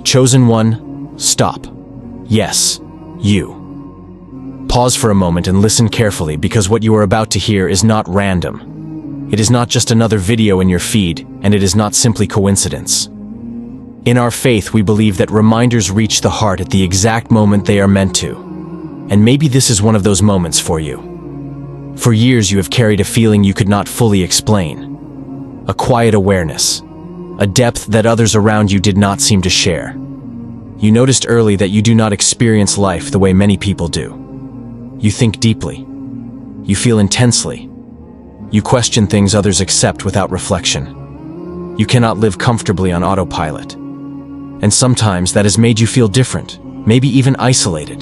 Chosen one, stop. Yes, you. Pause for a moment and listen carefully, because what you are about to hear is not random. It is not just another video in your feed, and it is not simply coincidence. In our faith, we believe that reminders reach the heart at the exact moment they are meant to. And maybe this is one of those moments for you. For years, you have carried a feeling you could not fully explain. A quiet awareness. A depth that others around you did not seem to share. You noticed early that you do not experience life the way many people do. You think deeply. You feel intensely. You question things others accept without reflection. You cannot live comfortably on autopilot. And sometimes that has made you feel different, maybe even isolated.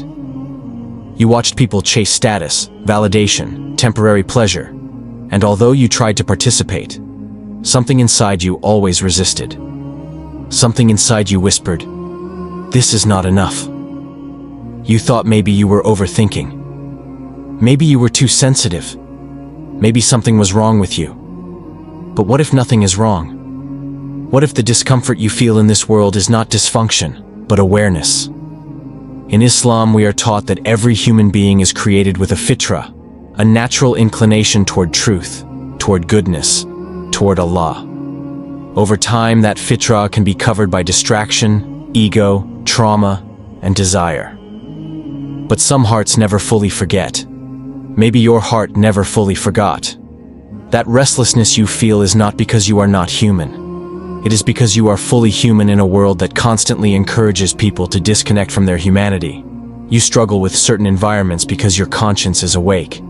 You watched people chase status, validation, temporary pleasure, and although you tried to participate, something inside you always resisted. Something inside you whispered, "This is not enough." You thought maybe you were overthinking. Maybe you were too sensitive. Maybe something was wrong with you. But what if nothing is wrong? What if the discomfort you feel in this world is not dysfunction, but awareness? In Islam, we are taught that every human being is created with a fitra, a natural inclination toward truth, toward goodness, toward Allah. Over time, that fitra can be covered by distraction, ego, trauma, and desire. But some hearts never fully forget. Maybe your heart never fully forgot. That restlessness you feel is not because you are not human. It is because you are fully human in a world that constantly encourages people to disconnect from their humanity. You struggle with certain environments because your conscience is awake.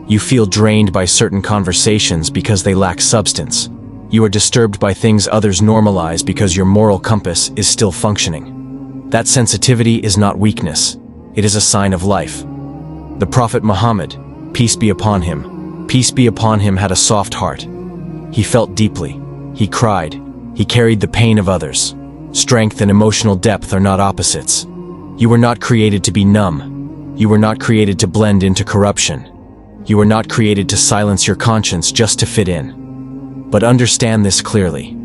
You feel drained by certain conversations because they lack substance. You are disturbed by things others normalize because your moral compass is still functioning. That sensitivity is not weakness. It is a sign of life. The Prophet Muhammad, peace be upon him, had a soft heart. He felt deeply. He cried. He carried the pain of others. Strength and emotional depth are not opposites. You were not created to be numb. You were not created to blend into corruption. You were not created to silence your conscience just to fit in. But understand this clearly.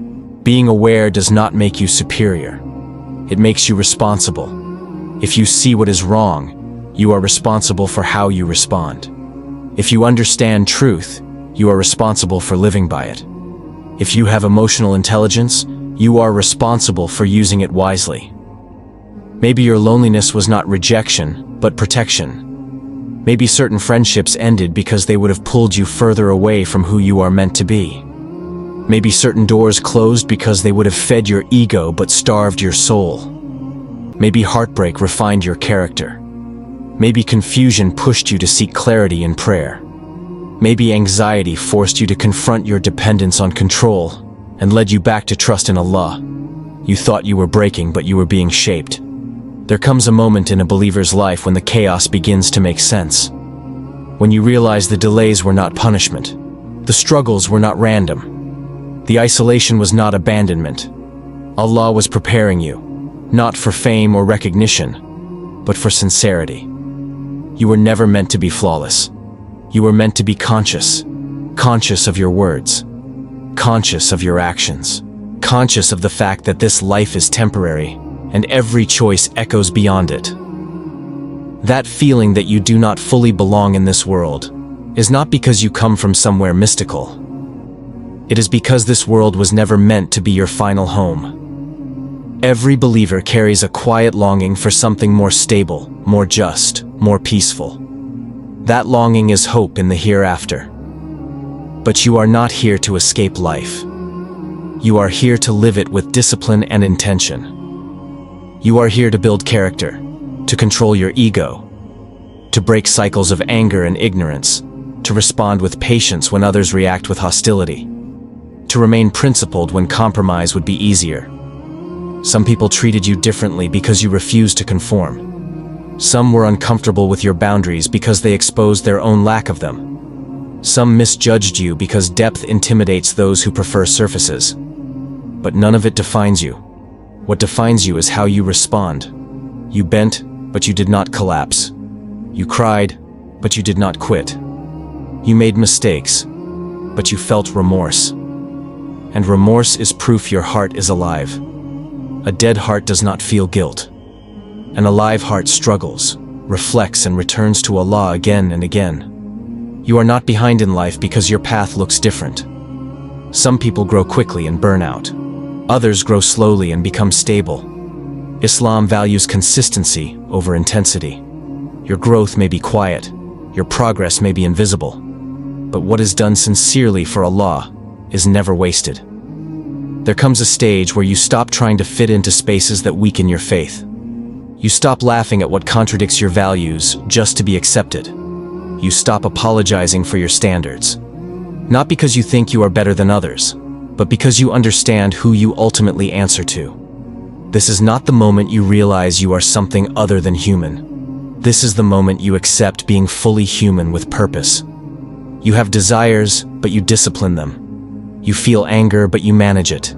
Being aware does not make you superior. It makes you responsible. If you see what is wrong, you are responsible for how you respond. If you understand truth, you are responsible for living by it. If you have emotional intelligence, you are responsible for using it wisely. Maybe your loneliness was not rejection, but protection. Maybe certain friendships ended because they would have pulled you further away from who you are meant to be. Maybe certain doors closed because they would have fed your ego but starved your soul. Maybe heartbreak refined your character. Maybe confusion pushed you to seek clarity in prayer. Maybe anxiety forced you to confront your dependence on control and led you back to trust in Allah. You thought you were breaking, but you were being shaped. There comes a moment in a believer's life when the chaos begins to make sense. When you realize the delays were not punishment. The struggles were not random. The isolation was not abandonment. Allah was preparing you, not for fame or recognition, but for sincerity. You were never meant to be flawless. You were meant to be conscious. Conscious of your words. Conscious of your actions. Conscious of the fact that this life is temporary, and every choice echoes beyond it. That feeling that you do not fully belong in this world is not because you come from somewhere mystical. It is because this world was never meant to be your final home. Every believer carries a quiet longing for something more stable, more just, more peaceful. That longing is hope in the hereafter. But you are not here to escape life. You are here to live it with discipline and intention. You are here to build character, to control your ego, to break cycles of anger and ignorance, to respond with patience when others react with hostility, to remain principled when compromise would be easier. Some people treated you differently because you refused to conform. Some were uncomfortable with your boundaries because they exposed their own lack of them. Some misjudged you because depth intimidates those who prefer surfaces. But none of it defines you. What defines you is how you respond. You bent, but you did not collapse. You cried, but you did not quit. You made mistakes, but you felt remorse. And remorse is proof your heart is alive. A dead heart does not feel guilt. An alive heart struggles, reflects, and returns to Allah again and again. You are not behind in life because your path looks different. Some people grow quickly and burn out. Others grow slowly and become stable. Islam values consistency over intensity. Your growth may be quiet, your progress may be invisible, but what is done sincerely for Allah is never wasted. There comes a stage where you stop trying to fit into spaces that weaken your faith. You stop laughing at what contradicts your values just to be accepted. You stop apologizing for your standards. Not because you think you are better than others, but because you understand who you ultimately answer to. This is not the moment you realize you are something other than human. This is the moment you accept being fully human with purpose. You have desires, but you discipline them. You feel anger, but you manage it.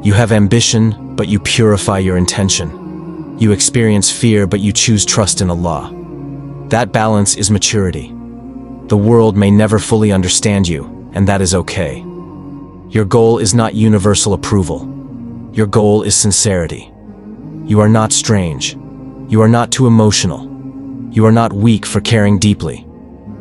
You have ambition, but you purify your intention. You experience fear, but you choose trust in Allah. That balance is maturity. The world may never fully understand you, and that is okay. Your goal is not universal approval. Your goal is sincerity. You are not strange. You are not too emotional. You are not weak for caring deeply.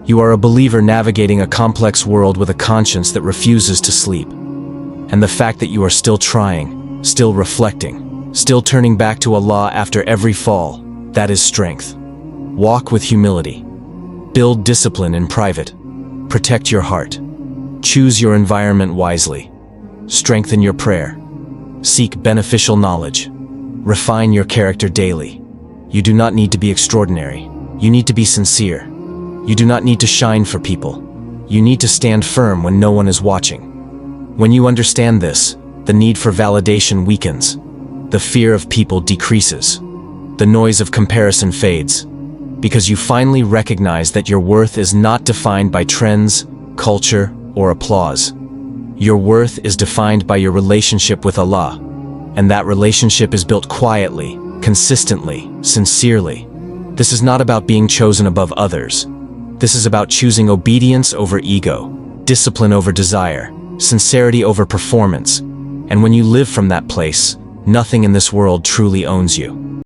You are a believer navigating a complex world with a conscience that refuses to sleep. And the fact that you are still trying, still reflecting, still turning back to Allah after every fall, that is strength. Walk with humility. Build discipline in private. Protect your heart. Choose your environment wisely. Strengthen your prayer. Seek beneficial knowledge. Refine your character daily. You do not need to be extraordinary. You need to be sincere. You do not need to shine for people. You need to stand firm when no one is watching. When you understand this, the need for validation weakens. The fear of people decreases. The noise of comparison fades. Because you finally recognize that your worth is not defined by trends, culture, or applause. Your worth is defined by your relationship with Allah, and that relationship is built quietly, consistently, sincerely. This is not about being chosen above others. This is about choosing obedience over ego, discipline over desire, sincerity over performance. And when you live from that place, nothing in this world truly owns you.